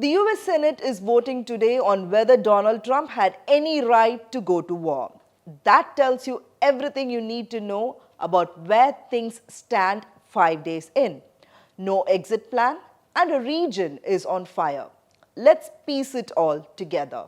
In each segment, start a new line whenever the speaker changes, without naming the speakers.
The US Senate is voting today on whether Donald Trump had any right to go to war. That tells you everything you need to know about where things stand 5 days in. No exit plan, and a region is on fire. Let's piece it all together.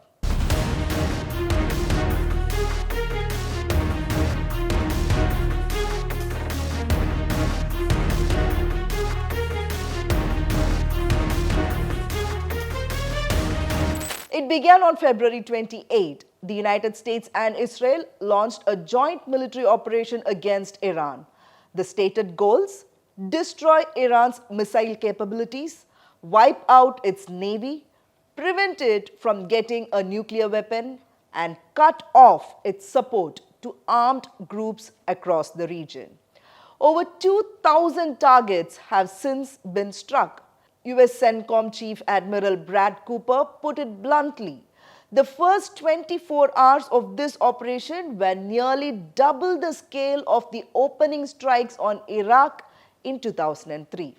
It began on February 28. The United States and Israel launched a joint military operation against Iran. The stated goals: destroy Iran's missile capabilities, wipe out its navy, prevent it from getting a nuclear weapon, and cut off its support to armed groups across the region. Over 2,000 targets have since been struck. US CENTCOM Chief Admiral Brad Cooper put it bluntly: the first 24 hours of this operation were nearly double the scale of the opening strikes on Iraq in 2003.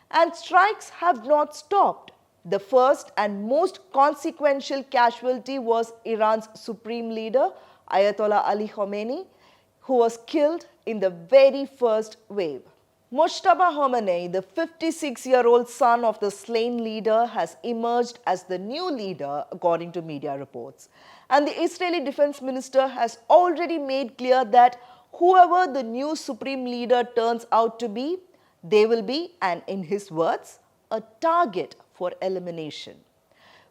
And strikes have not stopped. The first and most consequential casualty was Iran's supreme leader, Ayatollah Ali Khamenei, who was killed in the very first wave. Mojtaba Khamenei, the 56-year-old son of the slain leader, has emerged as the new leader, according to media reports. And the Israeli defense minister has already made clear that whoever the new supreme leader turns out to be, they will be, and in his words, a target for elimination.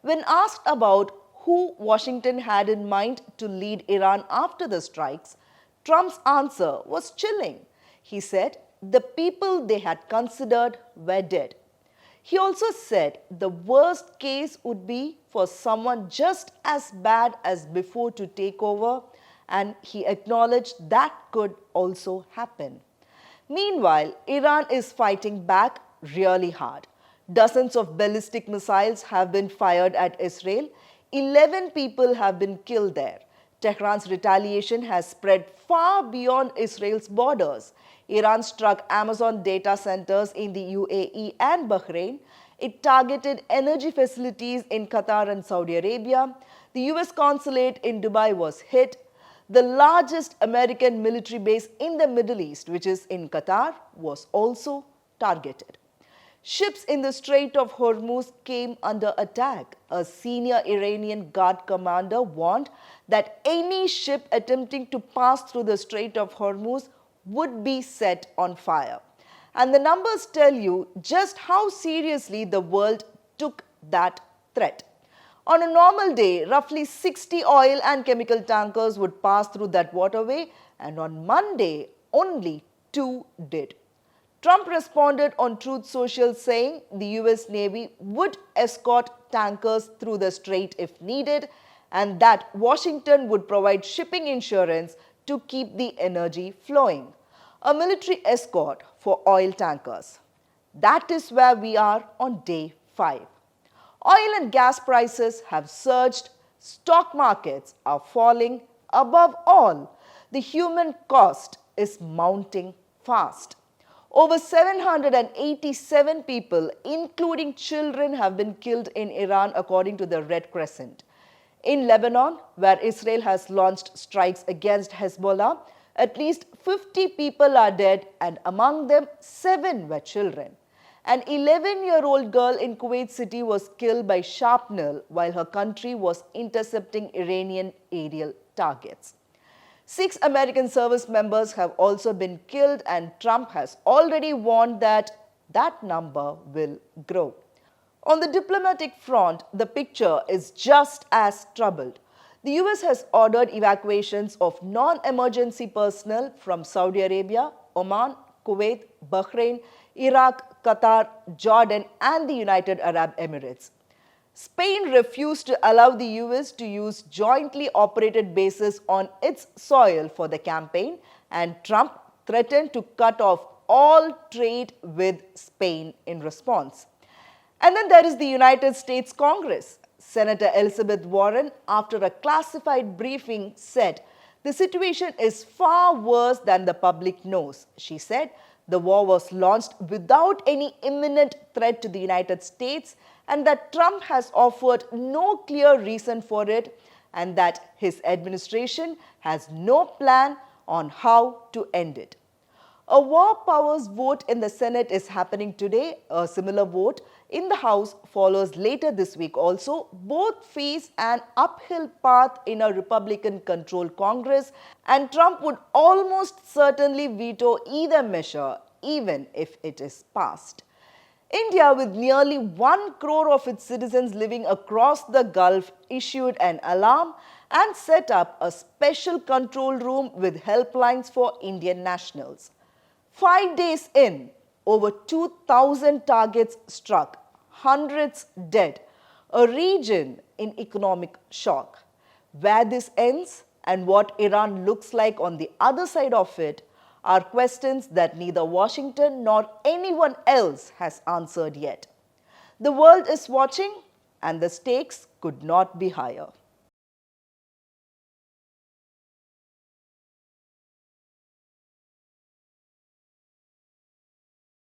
When asked about who Washington had in mind to lead Iran after the strikes, Trump's answer was chilling. He said the people they had considered were dead. He also said the worst case would be for someone just as bad as before to take over, and he acknowledged that could also happen. Meanwhile, Iran is fighting back really hard. Dozens of ballistic missiles have been fired at Israel. 11 people have been killed there. Tehran's retaliation has spread far beyond Israel's borders. Iran struck Amazon data centers in the UAE and Bahrain. It targeted energy facilities in Qatar and Saudi Arabia. The US consulate in Dubai was hit. The largest American military base in the Middle East, which is in Qatar, was also targeted. Ships in the Strait of Hormuz came under attack. A senior Iranian guard commander warned that any ship attempting to pass through the Strait of Hormuz would be set on fire. And the numbers tell you just how seriously the world took that threat. On a normal day, roughly 60 oil and chemical tankers would pass through that waterway, and on Monday, only 2 did. Trump responded on Truth Social saying the US Navy would escort tankers through the strait if needed, and that Washington would provide shipping insurance to keep the energy flowing. A military escort for oil tankers. That is where we are on day 5. Oil and gas prices have surged, stock markets are falling. Above all, the human cost is mounting fast. Over 787 people, including children, have been killed in Iran, according to the Red Crescent. In Lebanon, where Israel has launched strikes against Hezbollah, at least 50 people are dead, and among them 7 were children. An 11-year-old girl in Kuwait City was killed by shrapnel while her country was intercepting Iranian aerial targets. 6 American service members have also been killed, and Trump has already warned that that number will grow. On the diplomatic front, the picture is just as troubled. The US has ordered evacuations of non-emergency personnel from Saudi Arabia, Oman, Kuwait, Bahrain, Iraq, Qatar, Jordan, and the United Arab Emirates. Spain refused to allow the US to use jointly operated bases on its soil for the campaign, and Trump threatened to cut off all trade with Spain in response. And then there is the United States Congress. Senator Elizabeth Warren, after a classified briefing, said the situation is far worse than the public knows. She said the war was launched without any imminent threat to the United States, and that Trump has offered no clear reason for it, and that his administration has no plan on how to end it. A war powers vote in the Senate is happening today. A similar vote in the House follows later this week also. Both face an uphill path in a Republican-controlled Congress, and Trump would almost certainly veto either measure, even if it is passed. India, with nearly 1 crore of its citizens living across the Gulf, issued an alarm and set up a special control room with helplines for Indian nationals. 5 days in, over 2,000 targets struck, hundreds dead, a region in economic shock. Where this ends and what Iran looks like on the other side of it are questions that neither Washington nor anyone else has answered yet. The world is watching, and the stakes could not be higher.